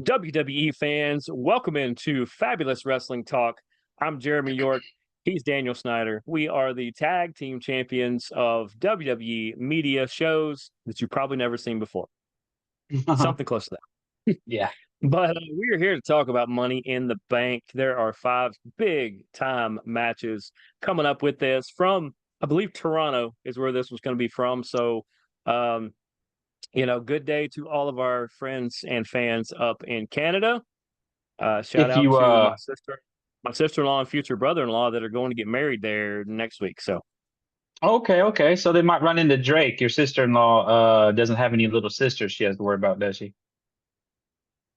WWE fans, welcome into Fabulous Wrestling Talk. I'm Jeremy York. He's Daniel Snyder. We are the tag team champions of WWE media shows that you've probably never seen before. Something close to that. Yeah. But we are here to talk about Money in the Bank. There are 5 big time matches coming up with this from, I believe, Toronto is where this was going to be from. So, um, good day to all of our friends and fans up in Canada. Shout If out you to my sister-in-law and future brother-in-law that are going to get married there next week. So okay. So they might run into Drake. Your sister-in-law doesn't have any little sisters she has to worry about, does she?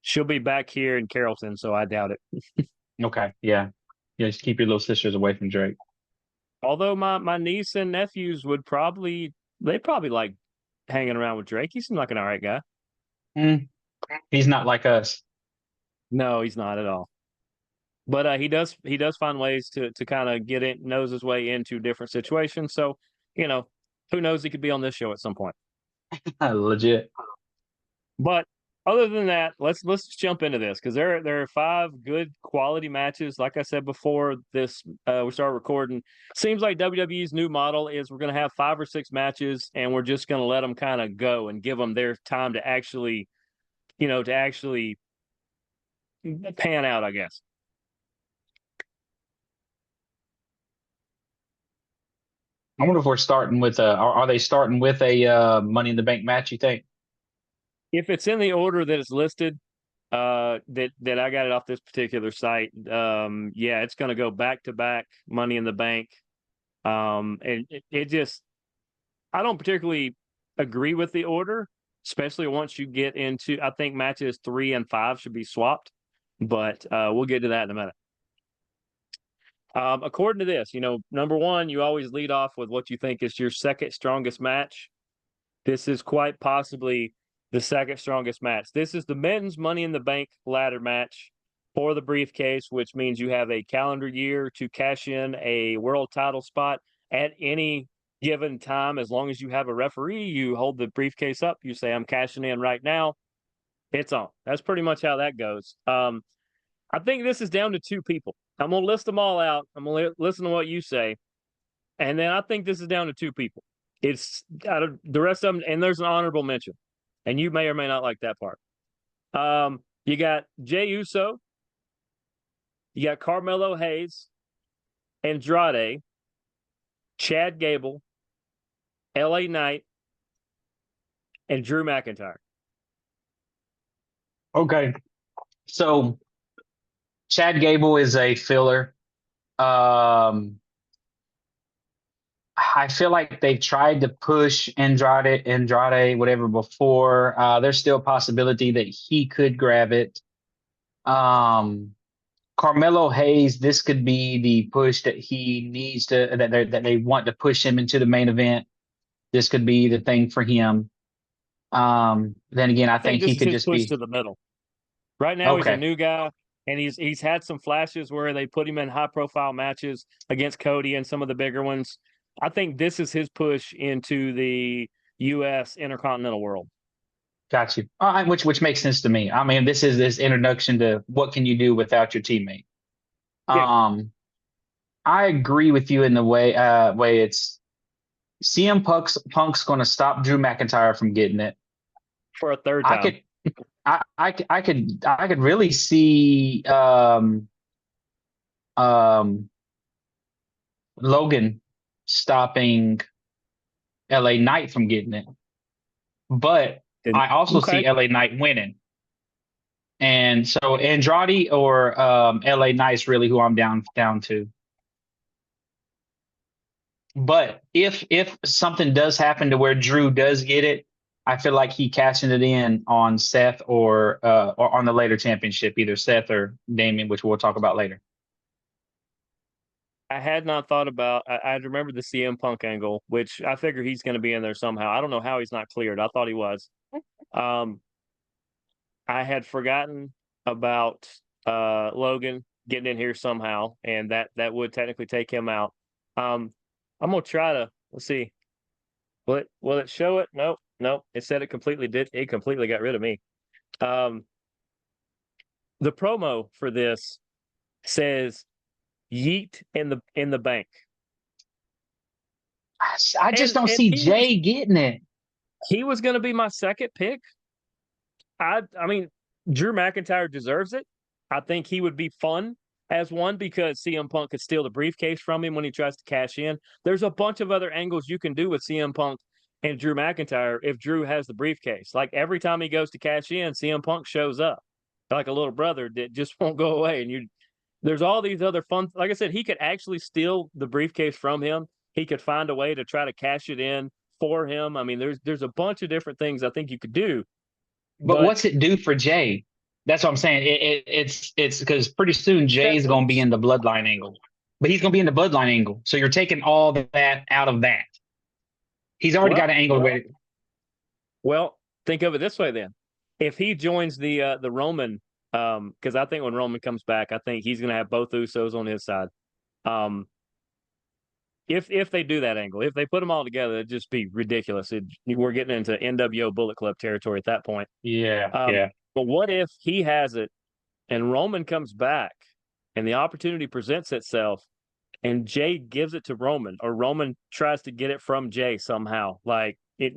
she'll be back here in Carrollton, so I doubt it. Okay. Yeah. Yeah, just keep your little sisters away from Drake. Although my niece and nephews they'd probably like hanging around with Drake. He seems like an all right guy. Mm, he's not like us. No, he's not at all. But he does find ways to kind of get it knows his way into different situations. So, you know, who knows, he could be on this show at some point. Legit. But other than that, let's just jump into this because there are 5 good quality matches. Like I said before, this we start recording. Seems like WWE's new model is we're going to have 5 or 6 matches, and we're just going to let them kind of go and give them their time to actually, to actually pan out, I guess. I wonder if we're starting with are they starting with a Money in the Bank match, you think? If it's in the order that it's listed, that I got it off this particular site, yeah, it's going to go back to back Money in the Bank. And it just I don't particularly agree with the order, especially once you get into. I think matches 3 and 5 should be swapped, but we'll get to that in a minute. According to this, number one, you always lead off with what you think is your second strongest match. This is quite possibly the second strongest match. This is the men's Money in the Bank ladder match for the briefcase, which means you have a calendar year to cash in a world title spot at any given time. As long as you have a referee, you hold the briefcase up, you say, I'm cashing in right now. It's on. That's pretty much how that goes. I think this is down to 2 people. I'm going to list them all out. I'm going to listen to what you say. And then I think this is down to 2 people. It's out of the rest of them, and there's an honorable mention. And you may or may not like that part. You got Jey Uso, you got Carmelo Hayes, Andrade, Chad Gable, LA Knight, and Drew McIntyre. Okay. So Chad Gable is a filler. Um, I feel like they've tried to push Andrade, whatever before. There's still a possibility that he could grab it. Um, Carmelo Hayes, this could be the push that he needs that they want to push him into the main event. This could be the thing for him. Then again, I I think think this he is could his just push be to the middle. Right now, he's a okay. new guy, and he's had some flashes where they put him in high profile matches against Cody and some of the bigger ones. I think this is his push into the U.S. Intercontinental world. Got you. All right, which makes sense to me. I mean, this is this introduction to what can you do without your teammate. Yeah, Um, I agree with you in the way it's CM Punk's going to stop Drew McIntyre from getting it. for a third I time. could I could really see um Logan stopping LA Knight from getting it. But And I also okay, see LA Knight winning. And so Andrade or LA Knight's really who I'm down to. But if something does happen to where Drew does get it, I feel like he cashing it in on Seth or on the later championship, either Seth or Damien, which we'll talk about later. I had not thought about. I remember the CM Punk angle, which I figure he's going to be in there somehow. I don't know how he's not cleared. I thought he was. Um, I had forgotten about Logan getting in here somehow, and that would technically take him out. I'm gonna try to let's see. Will it show it? Nope, nope. It said it completely did. It completely got rid of me. Um, the promo for this says "Yeet in the bank," I just don't and see Jay getting it. he was going to be my second pick. I mean, Drew McIntyre deserves it. I think he would be fun as one because CM Punk could steal the briefcase from him when he tries to cash in. There's a bunch of other angles you can do with CM Punk and Drew McIntyre if Drew has the briefcase. Like every time he goes to cash in, CM Punk shows up like a little brother that just won't go away. And there's all these other fun. Like I said, he could actually steal the briefcase from him. He could find a way to try to cash it in for him. I mean, there's a bunch of different things I think you could do. But But what's it do for Jay? That's what I'm saying. It's because pretty soon set Jay's going to be moves. in the bloodline angle, but he's going to be in the bloodline angle. So you're taking all that out of that. He's already got Well, an angle with it. well, think of it this way then. If he joins the Roman, because I think when Roman comes back, I think he's going to have both Usos on his side. Um, if they do that angle, if they put them all together, it'd just be ridiculous. We're getting into NWO Bullet Club territory at that point. Yeah, Um, yeah. but what if he has it and Roman comes back and the opportunity presents itself and Jay gives it to Roman or Roman tries to get it from Jay somehow. Like, you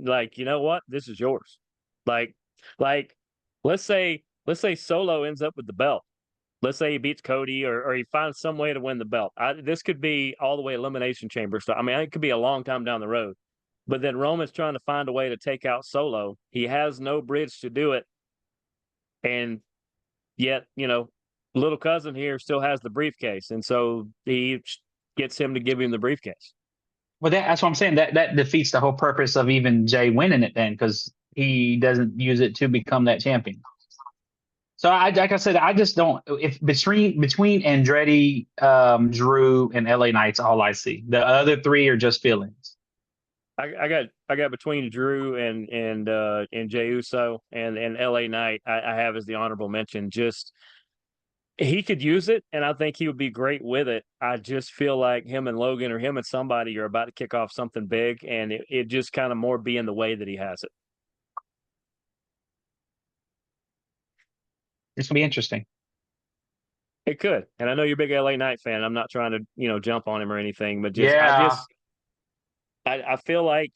know what? This is yours. Like like let's say Solo ends up with the belt. Let's say he beats Cody or he finds some way to win the belt. This could be all the way elimination chamber stuff. I mean, it could be a long time down the road. But then Roman's trying to find a way to take out Solo. He has no bridge to do it. And yet, little cousin here still has the briefcase. And so he gets him to give him the briefcase. Well, that's what I'm saying. That defeats the whole purpose of even Jay winning it then, because he doesn't use it to become that champion. So like I said, I just don't. If between Andretti, Drew, and LA Knights, all I see. The other three are just feelings. I got between Drew and Jey Uso and LA Knight, I have as the honorable mention. Just he could use it, and I think he would be great with it. I just feel like him and Logan or him and somebody are about to kick off something big, and it just kind of more be in the way that he has it. It's gonna be interesting. It could, and I know you're a big LA Knight fan. I'm not trying to jump on him or anything, but just Yeah, I feel like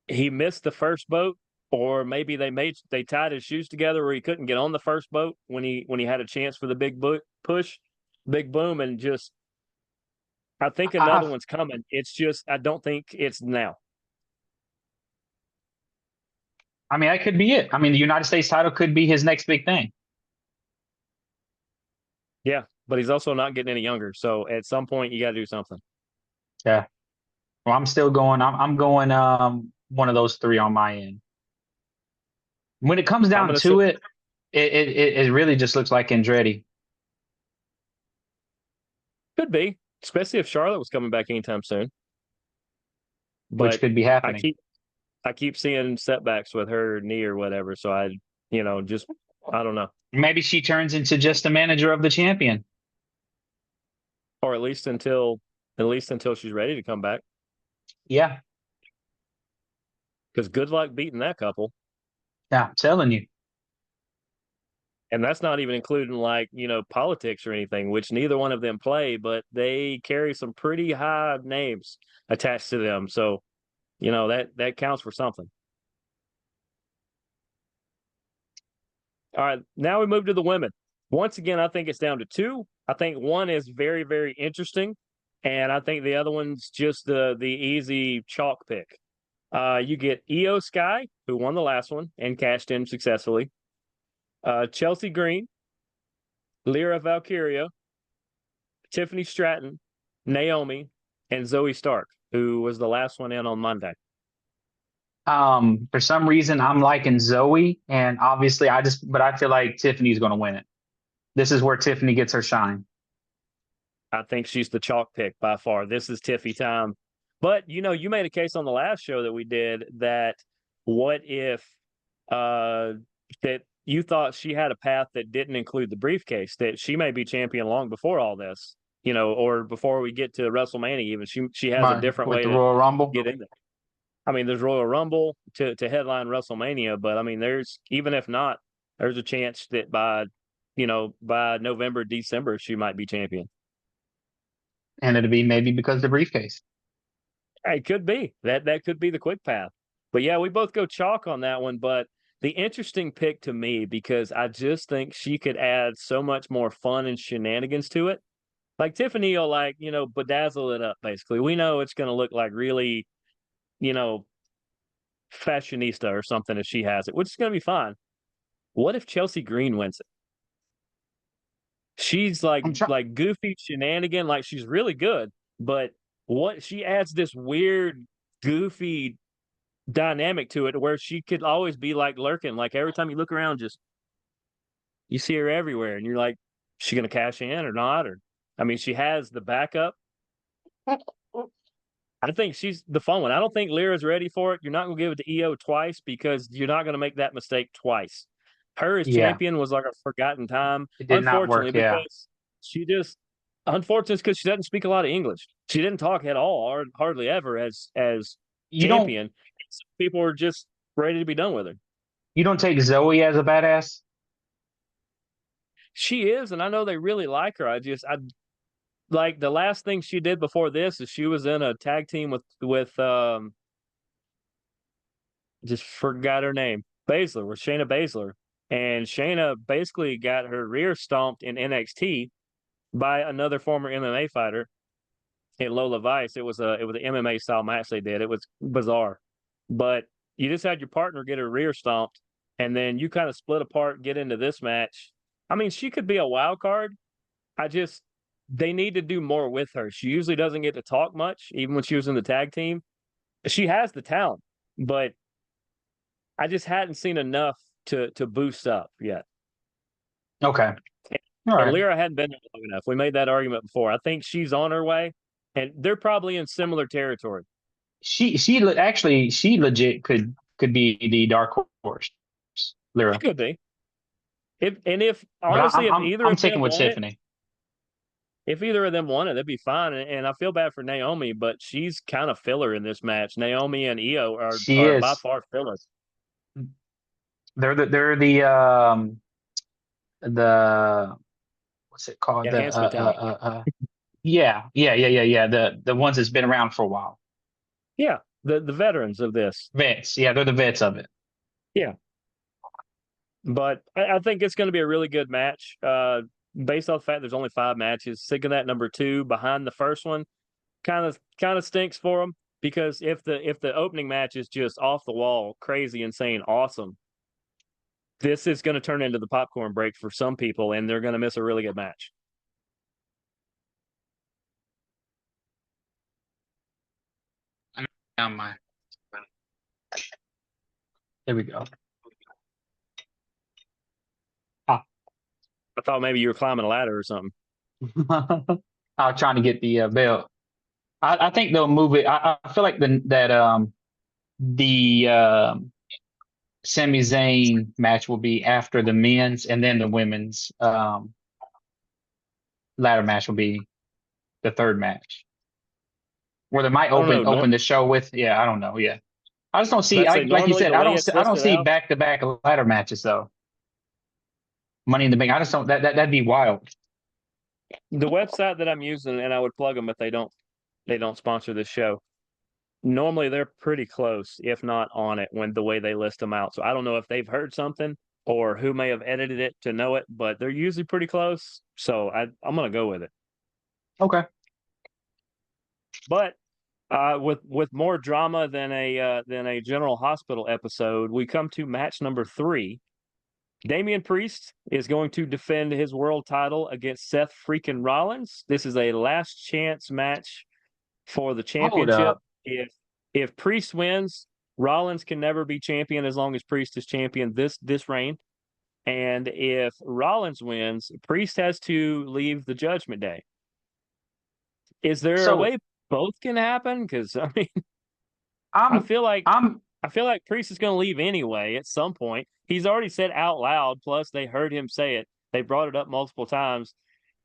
he missed the first boat, or maybe they tied his shoes together where he couldn't get on the first boat when he had a chance for the push, big boom, and just I think another I, one's coming. It's just I don't think it's now. I mean, that could be it. I mean, the United States title could be his next big thing. Yeah, but he's also not getting any younger. So at some point, you got to do something. Yeah. Well, I'm still going. I'm going. One of those three on my end. When it comes I'm down gonna say to it, it really just looks like Andretti, could be, especially if Charlotte was coming back anytime soon. which But could be I happening. keep I keep seeing setbacks with her knee or whatever. So just I don't know, Maybe she turns into just a manager of the champion. or at least until she's ready to come back. Yeah. Because good luck beating that couple. Yeah. I'm telling you. And that's not even including politics or anything, which neither one of them play, but they carry some pretty high names attached to them. So, that counts for something. All right, now we move to the women. Once again, I think it's down to two. I think one is very, very interesting, and I think the other one's just the easy chalk pick. You get Io Sky, who won the last one and cashed in successfully. Chelsea Green, Lyra Valkyria, Tiffany Stratton, Naomi, and Zoe Stark, who was the last one in on Monday. For some reason, I'm liking Zoe, and obviously, but I feel like Tiffany's going to win it. This is where Tiffany gets her shine. I think she's the chalk pick by far. This is Tiffy time. But you made a case on the last show that we did that what if that you thought she had a path that didn't include the briefcase, that she may be champion long before all this, or before we get to WrestleMania even. She has a My different with way the to Royal Rumble. get in there. I mean, there's Royal Rumble to headline WrestleMania, but I mean, there's even if not, there's a chance that by by November, December, she might be champion. And it'll be maybe because of the briefcase. It could be that could be the quick path. But yeah, we both go chalk on that one. But the interesting pick to me, because I just think she could add so much more fun and shenanigans to it. Like Tiffany will bedazzle it up basically. We know it's gonna look like really, you know, fashionista or something if she has it, which is gonna be fine. What if Chelsea Green wins it? She's like I'm trying. goofy shenanigan, like she's really good, but what she adds this weird, goofy dynamic to it where she could always be like lurking. Like every time you look around, just you see her everywhere, and you're like, she gonna cash in or not? Or I mean, she has the backup. I think she's the fun one. I don't think Lyra's ready for it. You're not gonna give it to EO twice because you're not gonna make that mistake twice. Her as Yeah, champion was like a forgotten time, it did not unfortunately, work. Yeah, because she just unfortunate because she doesn't speak a lot of English. She didn't talk at all, or hardly ever as you don't champion. People were just ready to be done with her. you don't take Zoe as a badass. She is, and I know they really like her. I like the last thing she did before this is she was in a tag team with just forgot her name. Baszler, with Shayna Baszler. And Shayna basically got her rear stomped in NXT by another former MMA fighter in Lola Vice. It was an MMA style match they did. It was bizarre. But you just had your partner get her rear stomped, and then you kind of split apart, get into this match. I mean, she could be a wild card. I just they need to do more with her. She usually doesn't get to talk much, even when she was in the tag team. She has the talent, but I just hadn't seen enough to boost up yet. Okay, all And right. Lyra hadn't been there long enough. We made that argument before. I think she's on her way, and they're probably in similar territory. Actually she legit could be the dark horse, It Lyra. could be. If But honestly, if either I'm of them taking with won it, Tiffany. if either of them won it, that'd be fine. And I feel bad for Naomi, but she's kind of filler in this match. Naomi and Io She are by is. far fillers. They're the what's it called? Enhancement talent. Yeah. The ones that's been around for a while. Yeah, the veterans of this. Vets. Yeah, they're the vets of it. Yeah, but I think it's going to be a really good match. Based off the fact there's only 5 matches, sticking that number 2 behind the first one kind of stinks for them because if the opening match is just off the wall, crazy, insane, awesome, this is going to turn into the popcorn break for some people, and they're going to miss a really good match. Down my. There we go. Ah. I thought maybe you were climbing a ladder or something. I was trying to get the belt. I think they'll move it. I feel like the Sami Zayn match will be after the men's, and then the women's ladder match will be the third match. Where they might I don't know. open the show with. Yeah, I don't know. Yeah, I just don't see. Let's I say like you normally said. the way it's I don't listed see out, back to back ladder matches though. Money in the Bank. I just don't. That'd be wild. the website that I'm using, and I would plug them if they don't sponsor this show. Normally they're pretty close, if not on it, when the way they list them out. So I don't know if they've heard something or who may have edited it to know it, but they're usually pretty close. So I'm gonna go with it. Okay. But with more drama than a General Hospital episode, we come to match number 3. Damian Priest is going to defend his world title against Seth freaking Rollins. This is a last chance match for the Hold championship. up. If Priest wins, Rollins can never be champion as long as Priest is champion this reign. And if Rollins wins, Priest has to leave the Judgment Day. Is there a So way both can happen? Because I mean, I I'm feel like I'm I feel like Priest is going to leave anyway at some point. He's already said out loud. Plus, they heard him say it. They brought it up multiple times.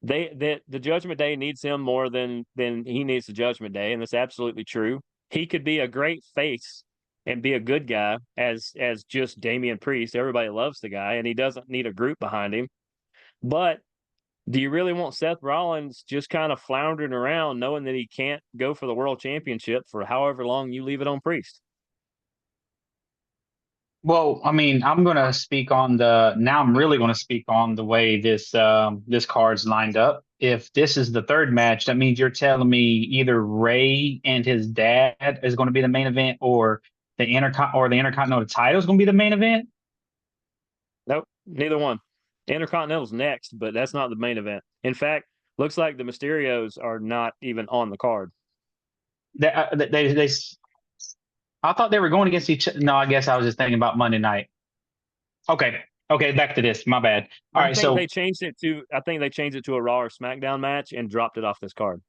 The Judgment Day needs him more than he needs the Judgment Day, and that's absolutely true. He could be a great face and be a good guy as just Damian Priest. Everybody loves the guy, and he doesn't need a group behind him. But do you really want Seth Rollins just kind of floundering around knowing that he can't go for the world championship for however long you leave it on Priest? Well, I mean, I'm gonna speak on the now. I'm really gonna speak on the way this card's lined up. If this is the third match, that means you're telling me either Ray and his dad is going to be the main event, or the Intercontinental title is going to be the main event. Nope, neither one. Intercontinental's next, but that's not the main event. In fact, looks like the Mysterios are not even on the card. They I thought they were going against each. No, I guess I was just thinking about Monday night. Okay, okay, back to this. My bad. All right, so I think they changed it to a Raw or SmackDown match and dropped it off this card.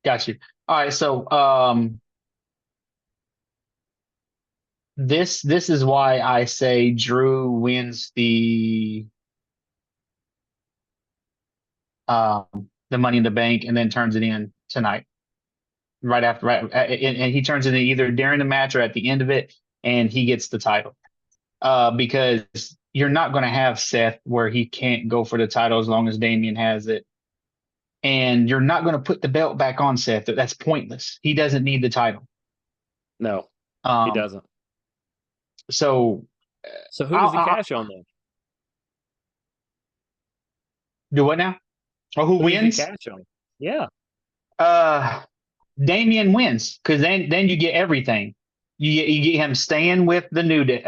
got you. All right, so this is why I say Drew wins um the Money in the Bank and then turns it in tonight, right after, and he turns it in either during the match or at the end of it, and he gets the title. Because you're not going to have Seth where he can't go for the title as long as Damian has it, and you're not going to put the belt back on Seth. That's pointless. He doesn't need the title. No, he Um, doesn't. so So who does he I'll cash on then? do what now? Oh, who Who does he wins? cash on? Yeah. Uh, Damian wins because then you get everything. You get him staying with the New Day,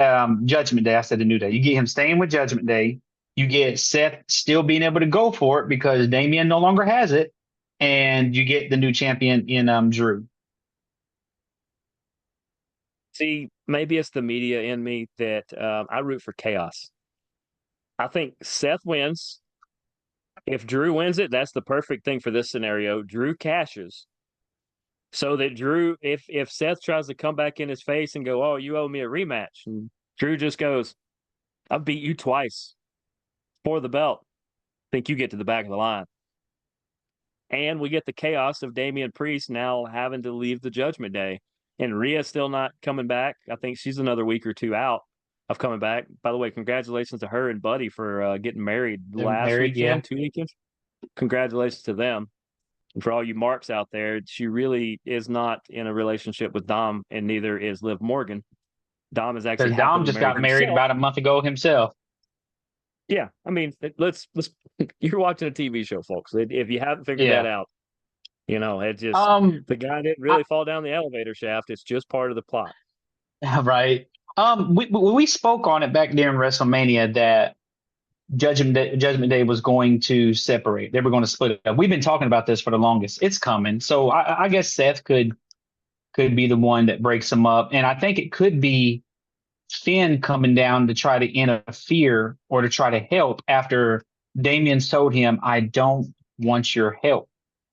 Judgment Day. I said the New Day. You get him staying with Judgment Day. You get Seth still being able to go for it because Damian no longer has it, and you get the new champion in Drew. See, maybe it's the media in me that I root for chaos. I think Seth wins. If Drew wins it, that's the perfect thing for this scenario. Drew cashes so that Drew, if Seth tries to come back in his face and go, "Oh, you owe me a rematch," and Drew just goes, "I've beat you twice for the belt. Think you get to the back of the line." And we get the chaos of Damian Priest now having to leave the Judgment Day. And Rhea's still not coming back. I think she's another week or two out of coming back. By the way, congratulations to her and Buddy for getting married They're last married, yeah. weekend, 2 weekends. Congratulations to them. And for all you marks out there, she really is not in a relationship with Dom, and neither is Liv Morgan. Dom is actually Because Dom happily just married got married himself. about a month ago himself. Yeah, I mean, let's you're watching a TV show, folks. If you haven't figured that Yeah. out, it just Um. the guy didn't I, really fall down the elevator shaft. It's just part of the plot. right. We spoke on it back during WrestleMania that Judgment Day was going to separate. They were going to split it up. We've been talking about this for the longest. It's coming. So I guess Seth could be the one that breaks them up, and I think it could be Finn coming down to try to interfere or to try to help after Damien's told him, "I don't want your help."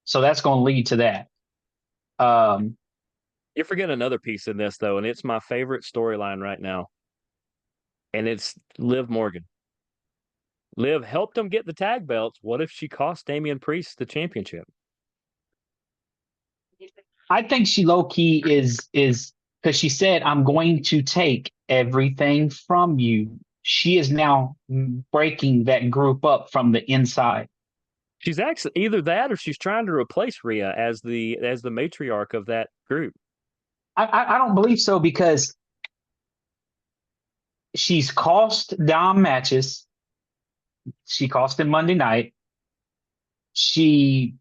So that's going to lead to that. Um, You forget another piece in this though, and it's my favorite storyline right now, and it's Liv Morgan. Liv helped him get the tag belts. What if she cost Damian Priest the championship? I think she low key is because she said, "I'm going to take everything from you." She is now breaking that group up from the inside. She's actually either that or she's trying to replace Rhea as the matriarch of that group. I don't believe so because she's cost Dom matches. She cost him Monday night. She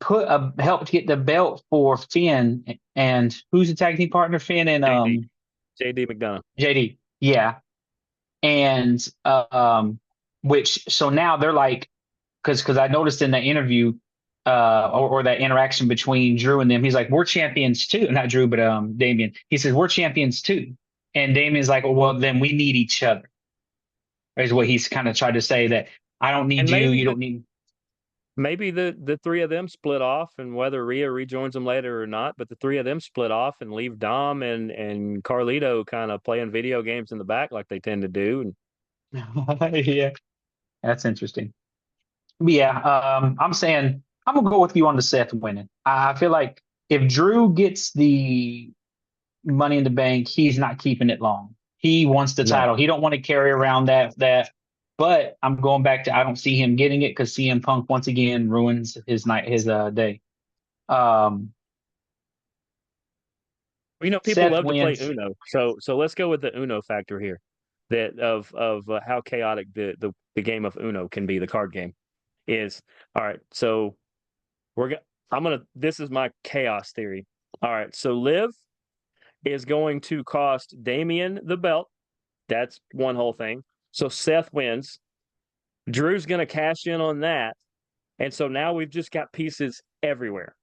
helped get the belt for Finn and who's the tag team partner? Finn and JD. JD McDonough. JD. Yeah. And which so now they're like because I noticed in the interview or that interaction between Drew and them, he's like, "We're champions too." Not Drew, but Damien. He says, "We're champions too." And Damien's like, "Well, then we need each other." Is what he's kind of tried to say, that I don't need And you, maybe you the don't need. maybe the three of them split off, and whether Rhea rejoins them later or not, but the three of them split off and leave Dom and Carlito kind of playing video games in the back like they tend to do. And Yeah, that's interesting. But yeah, I'm saying I'm gonna go with you on the Seth winning. I feel like if Drew gets the Money in the Bank, he's not keeping it long. He wants the no, title. He don't want to carry around that but I'm going back to I don't see him getting it because CM Punk once again ruins his day. Um, People Seth love to play wins. Uno, so let's go with the Uno factor here, that of how chaotic the game of Uno can be. The card game is all right. So we're gonna I'm gonna this is my chaos theory. All right, so Liv is going to cost Damian the belt. That's one whole thing. So Seth wins. Drew's gonna cash in on that, and so now we've just got pieces everywhere.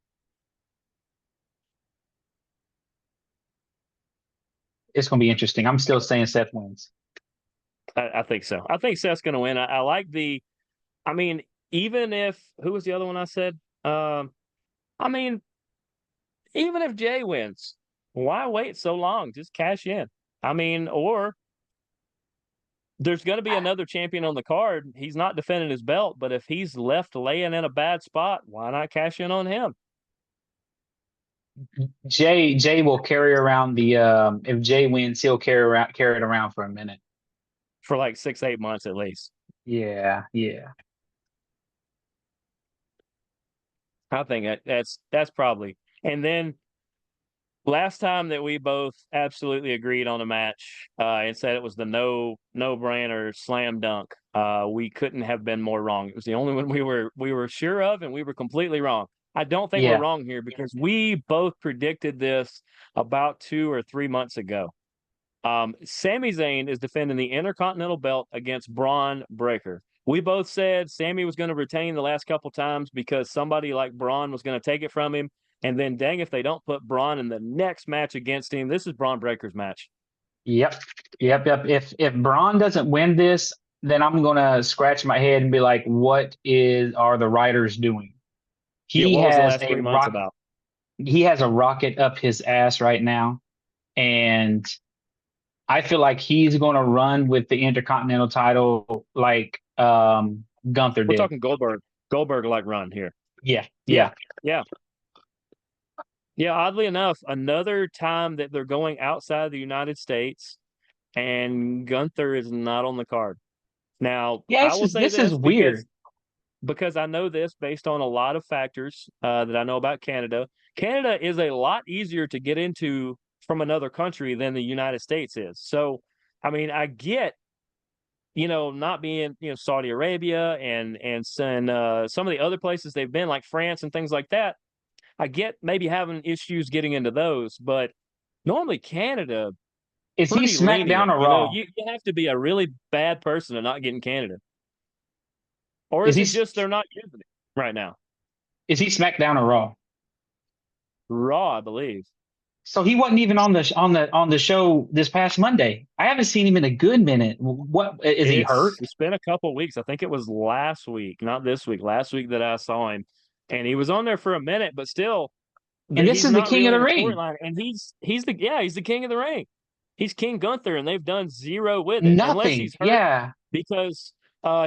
It's going to be interesting. I'm still saying Seth wins. I think so. I think Seth's gonna win. I like the. I mean, even if who was the other one I said? I mean, even if Jay wins, why wait so long? Just cash in. I mean, or there's going to be another champion on the card. He's not defending his belt, but if he's left laying in a bad spot, why not cash in on him Jay will carry around the if Jay wins, he'll carry it around for a minute. for like 6, 8 months at least? Yeah, yeah. I think that's probably. And then last time that we both absolutely agreed on a match and said it was the no brainer slam dunk. We couldn't have been more wrong. It was the only one we were sure of, and we were completely wrong. I don't think we're Yeah. wrong here because we both predicted this about 2 or 3 months ago. Sami Zayn is defending the Intercontinental Belt against Braun Breaker. We both said Sami was going to retain the last couple times because somebody like Braun was going to take it from him. And then, dang, if they don't put Braun in the next match against him, this is Braun Breaker's match. Yep. Yep. If Braun doesn't win this, then I'm gonna scratch my head and be like, what is are the writers doing? Yeah, He what was the has last a 3 months rock about? he has a rocket up his ass right now. And I feel like he's gonna run with the Intercontinental title like Gunther We're did. talking Goldberg like run here. Yeah, Yeah, yeah. yeah, yeah. Oddly enough, another time that they're going outside the United States, and Gunther is not on the card. Now, Yeah, I will say this is this because weird. I know this based on a lot of factors that I know about Canada. Canada is a lot easier to get into from another country than the United States is. So, I mean, I get not being Saudi Arabia and some of the other places they've been like France and things like that. I get maybe having issues getting into those, but normally Canada Is he pretty SmackDown lenient. or Raw? You have to be a really bad person to not get in Canada, or Is is he it just they're not using it right now? is he SmackDown or Raw? Raw, I believe. So he wasn't even on the show this past Monday. I haven't seen him in a good minute. What is he hurt? It's been a couple weeks. I think it was last week, not this week. Last week that I saw him, and he was on there for a minute, but still, And this he's is the not King of really the in a Ring. storyline. And he's the king of the ring. He's King Gunther, and they've done zero with it, unless Nothing. he's hurt Yeah. because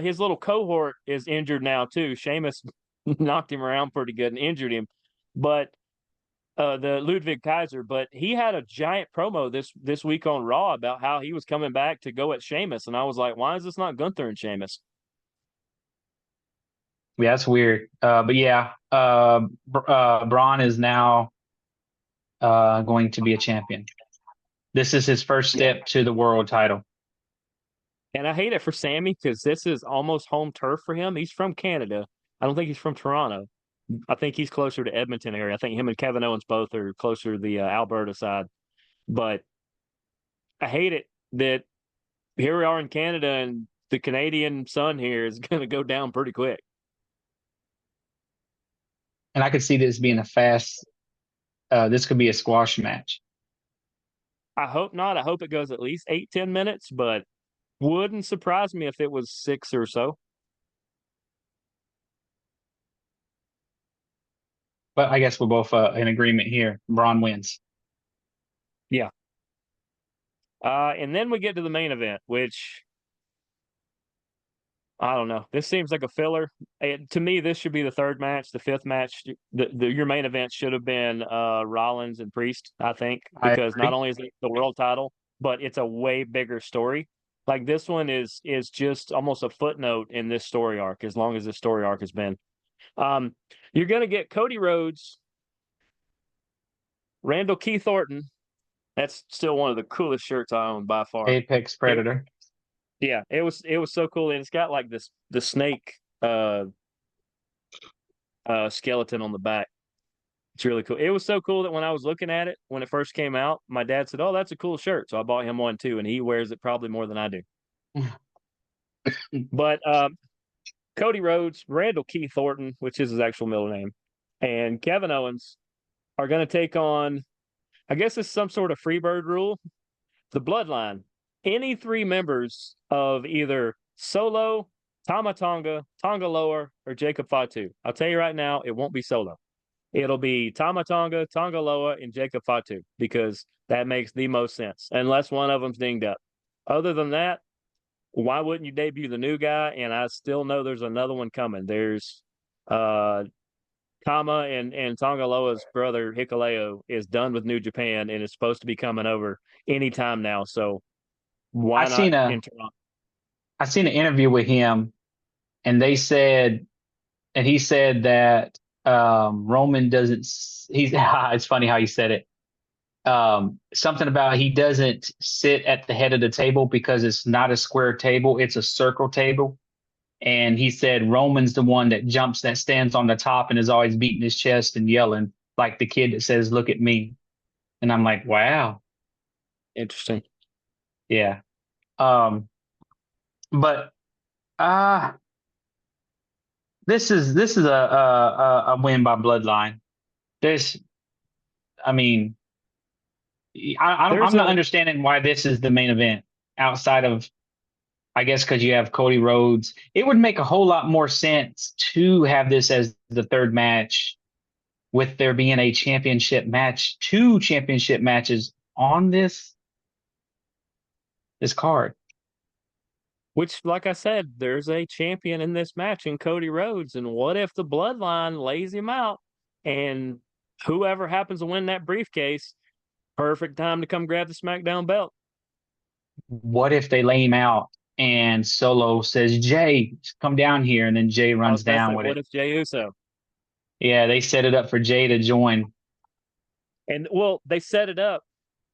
his little cohort is injured now too. Sheamus knocked him around pretty good and injured him, but the Ludwig Kaiser, but he had a giant promo this week on Raw about how he was coming back to go at Sheamus, and I was like, why is this not Gunther and Sheamus? Yeah, that's weird. But yeah, Braun is now going to be a champion. This is his first Yeah, step to the world title. and I hate it for Sammy because this is almost home turf for him. He's from Canada. I don't think he's from Toronto. I think he's closer to Edmonton area. I think him and Kevin Owens both are closer to the Alberta side. But I hate it that here we are in Canada and the Canadian sun here is going to go down pretty quick. And I could see this being a fast. This could be a squash match. I hope not. I hope it goes at least 8, 10 minutes, but wouldn't surprise me if it was six or so. But I guess we're both in agreement here. Braun wins. Yeah. And then we get to the main event, which I don't know. This seems like a filler. To me, this should be the third match, the fifth match. Your main event should have been Rollins and Priest, I think, I because not agree. only is it the world title, but it's a way bigger story. Like this one is just almost a footnote in this story arc, as long as this story arc has been. Um, you're gonna get Cody Rhodes, Randall Keith Orton. That's still one of the coolest shirts I own by far. Apex It Predator. Yeah, it was so cool, and it's got like this the snake skeleton on the back. It's really cool. It was so cool that when I was looking at it when it first came out, my dad said, "Oh, that's a cool shirt," so I bought him one too, and he wears it probably more than I do. But Cody Rhodes, Randall Keith Thornton, which is his actual middle name, and Kevin Owens are going to take on, I guess it's some sort of Freebird rule, the Bloodline. Any three members of either Solo, Tama Tonga, Tonga Loa, or Jacob Fatu. I'll tell you right now, it won't be Solo. It'll be Tama Tonga, Tonga Loa, and Jacob Fatu because that makes the most sense, unless one of them's dinged up. Other than that, why wouldn't you debut the new guy? And I still know there's another one coming. There's uh Tama and Tongaloa's brother Hikuleo is done with New Japan and is supposed to be coming over anytime now. So I why not seen a enter on? I seen an interview with him, and they said, and he said that Roman doesn't. He's it's funny how he said it. Something about he doesn't sit at the head of the table because it's not a square table; it's a circle table. And he said Roman's the one that jumps, that stands on the top, and is always beating his chest and yelling like the kid that says, "Look at me." And I'm like, wow, Interesting. yeah. But uh this is a win by bloodline. There's, I mean, There's I'm not a understanding why this is the main event outside of, I guess, because you have Cody Rhodes. It would make a whole lot more sense to have this as the third match, with there being a championship match, two championship matches on this card. which, like I said, there's a champion in this match in Cody Rhodes. And what if the bloodline lays him out and whoever happens to win that briefcase, perfect time to come grab the SmackDown belt. What if they lay him out and Solo says, "Jay, come down here," and then Jay I runs was about to down say, with what it? if Jey Uso? Yeah, they set it up for Jay to join. And well, they set it up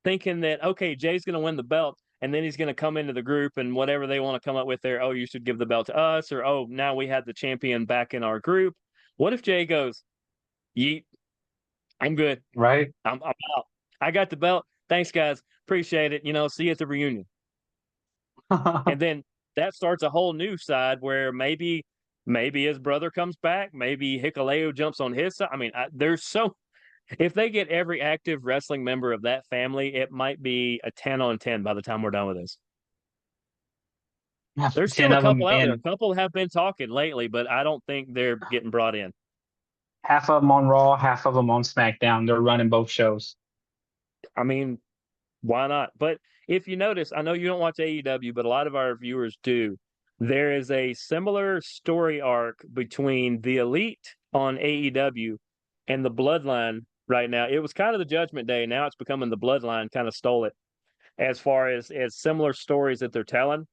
thinking that okay, Jay's going to win the belt, and then he's going to come into the group and whatever they want to come up with there. Oh, you should give the belt to us, or oh, now we have the champion back in our group. What if Jay goes, "Yeet, I'm good. Right? I'm out. I got the belt. Thanks, guys. Appreciate it. See you at the reunion." And then that starts a whole new side where maybe his brother comes back, maybe Hikuleo jumps on his side. I mean, there's so if they get every active wrestling member of that family, it might be a 10 on 10 by the time we're done with this. There's still 10 a of them, couple out there. A and couple have been talking lately, but I don't think they're getting brought in. half of them on Raw, half of them on SmackDown. They're running both shows. I mean, why not? But if you notice, I know you don't watch AEW, but a lot of our viewers do. There is a similar story arc between the Elite on AEW and the Bloodline right now. It was kind of the Judgment Day. Now it's becoming the Bloodline kind of stole it as far as similar stories that they're telling.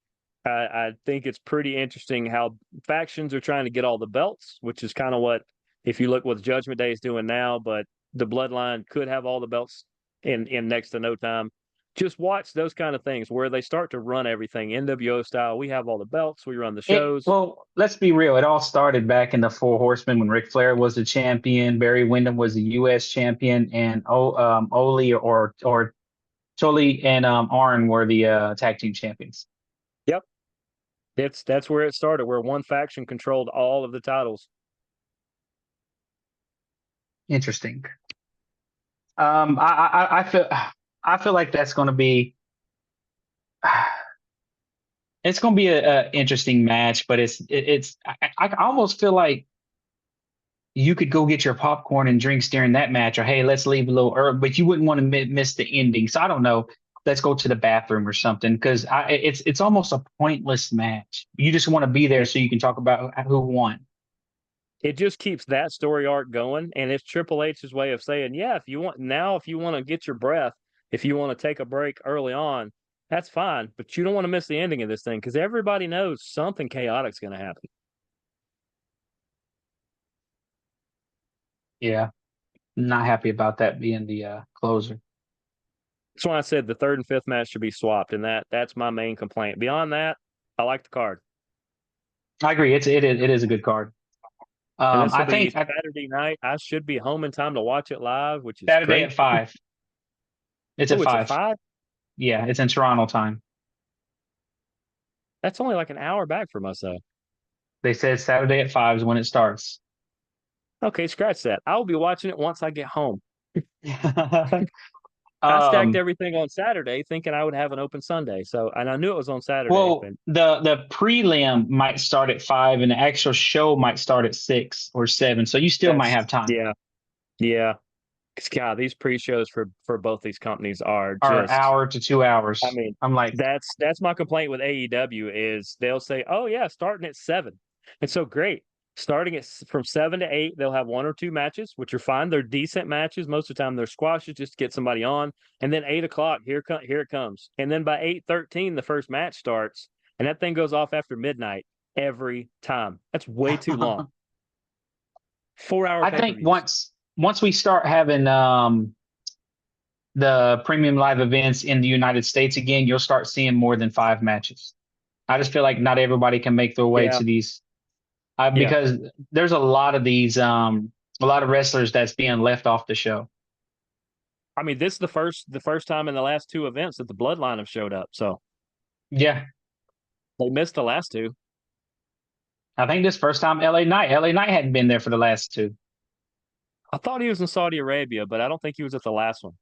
I think it's pretty interesting how factions are trying to get all the belts, which is kind of what, if you look what Judgment Day is doing now, but the Bloodline could have all the belts in next to no time. Just watch those kind of things where they start to run everything NWO style. We have all the belts, we run the It shows. Well, let's be real. It all started back in the Four Horsemen when Ric Flair was the champion, Barry Windham was the U.S. champion, and Oli or Tully and Arn were the tag team champions. Yep, that's where it started, where one faction controlled all of the titles. Interesting. I feel like that's going to be it's going to be a interesting match, but I almost feel like you could go get your popcorn and drinks during that match, or hey, let's leave a little early, but you wouldn't want to miss the ending. So I don't know. Let's go to the bathroom or something, because it's almost a pointless match. You just want to be there It, so you can talk about who won. it just keeps that story arc going, and it's Triple H's way of saying, yeah, if you want to get your breath, if you want to take a break early on, that's fine, but you don't want to miss the ending of this thing because everybody knows something chaotic's going to happen. Yeah, not happy about that being the closer. That's why I said the third and fifth match should be swapped, and that's my main complaint. Beyond that, I like the card. I agree. It is a good card. And this will I be think Saturday night. I should be home in time to watch it live, which is Saturday great. at 5. It's at Oh, it's at 5. 5? Yeah, it's in Toronto time. That's only like an hour back from us, though. They said Saturday at 5 is when it starts. Okay, scratch that. I will be watching it once I get home. I stacked um, everything on Saturday thinking I would have an open Sunday. So, and I knew it was on Saturday, well, but the prelim might start at 5, and the actual show might start at 6 or 7. So you still might that's, have time. yeah, yeah. 'Cause, God, these pre-shows for both these companies are Or an just, hour to 2 hours. I mean, I'm like, that's my complaint with AEW is they'll say, "Oh yeah, starting at 7." And so great. Starting from 7 to 8, they'll have one or two matches, which are fine. They're decent matches. Most of the time they're squashes just to get somebody on. And then 8 o'clock, here it comes. And then by 8:13, the first match starts, and that thing goes off after midnight every time. That's way too long. 4 hour I think pay-per-views. once we start having the premium live events in the United States again, you'll start seeing more than 5 matches. I just feel like not everybody can make their way Yeah, to these yeah. because there's a lot of these a lot of wrestlers that's being left off the show. I mean, this is the first time in the last two events that the Bloodline have showed up. So Yeah, they missed the last two. I think this first time LA Knight hadn't been there for the last two. I thought he was in Saudi Arabia, but I don't think he was at the last one.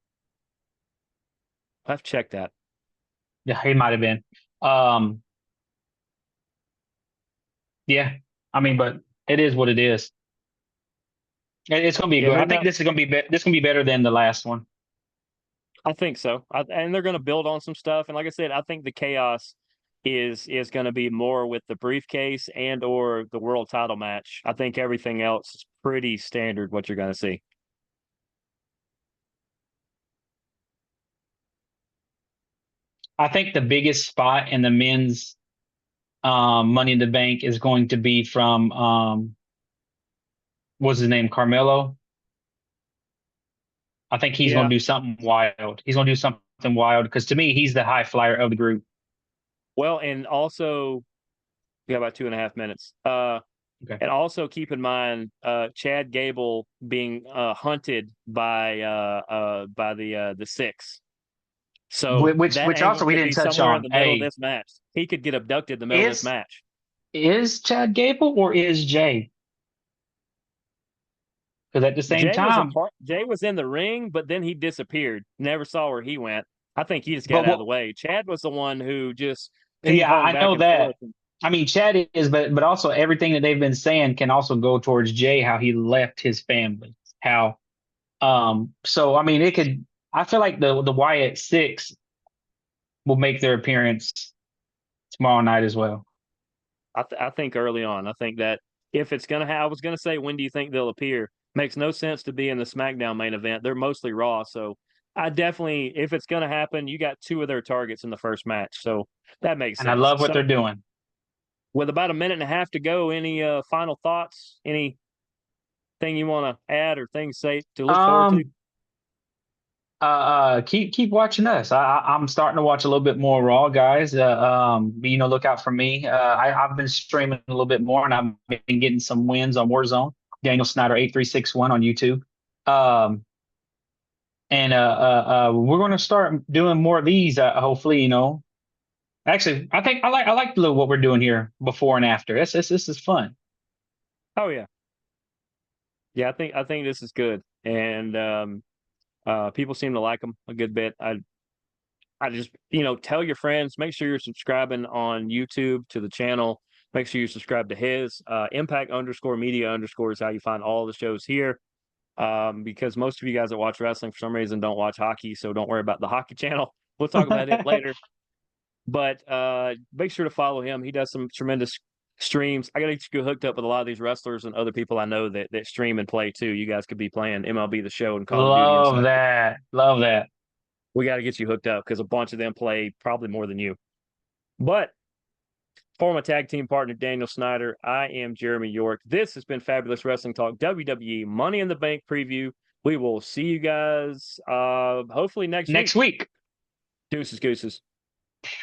I've checked that. Yeah, he might have been. Um, yeah, I mean, but it is what it is. It's going to be Yeah, good. they're I think not. this is going to be this going to be better than the last one. I think so, and they're going to build on some stuff. And like I said, I think the chaos is going to be more with the briefcase and or the world title match. I think everything else is pretty standard. What you're going to see. I think the biggest spot in the men's Money in the Bank is going to be from what's his name, Carmelo. I think he's going Yeah. to do something wild. He's going to do something wild because to me, he's the high flyer of the group. Well, and also we got about 2.5 minutes. Okay. And also keep in mind, Chad Gable being hunted by the six. So that Which angle also we could didn't be touch somewhere in on. the middle of Hey, this match. He could get abducted in the middle of this is match. is Chad Gable or is Jay? Because at the same time, Jay was in the ring, but then he disappeared. Never saw where he went. I think he just got but out of the what? way. Chad was the one who just ping Yeah, pong I back know and forth. that. I mean, Chad is, but also everything that they've been saying can also go towards Jay, how he left his family, how so I mean it could I feel like the Wyatt Six will make their appearance tomorrow night as well. I think early on. I think that if it's gonna have, I was gonna say, when do you think they'll appear? Makes no sense to be in the SmackDown main event. They're mostly Raw, so I definitely, if it's gonna happen, you got two of their targets in the first match, so that makes And I sense. love what they're So doing. with about a minute and a half to go, any final thoughts? Anything you want to add or things say to look forward to? Um keep watching us. I'm starting to watch a little bit more Raw, guys. Look out for me. I've been streaming a little bit more and I've been getting some wins on Warzone. Daniel Snyder 8361 on YouTube. Um and we're going to start doing more of these hopefully, actually, I think I like what we're doing here before and after. This is fun. Oh yeah, yeah. I think this is good, and people seem to like them a good bit. I just, tell your friends, make sure you're subscribing on YouTube to the channel. Make sure you subscribe to his impact underscore media underscore is how you find all the shows here. Because most of you guys that watch wrestling for some reason don't watch hockey, so don't worry about the hockey channel. We'll talk about it later. But make sure to follow him. He does some tremendous streams. I got to get you hooked up with a lot of these wrestlers and other people I know that stream and play too. You guys could be playing MLB The Show and Call of Duty and Love stuff. that. Love that. We got to get you hooked up because a bunch of them play probably more than you. But for my tag team partner, Daniel Snyder, I am Jeremy York. This has been Fabulous Wrestling Talk WWE Money in the Bank preview. We will see you guys hopefully next week. Next week. Deuces, gooses.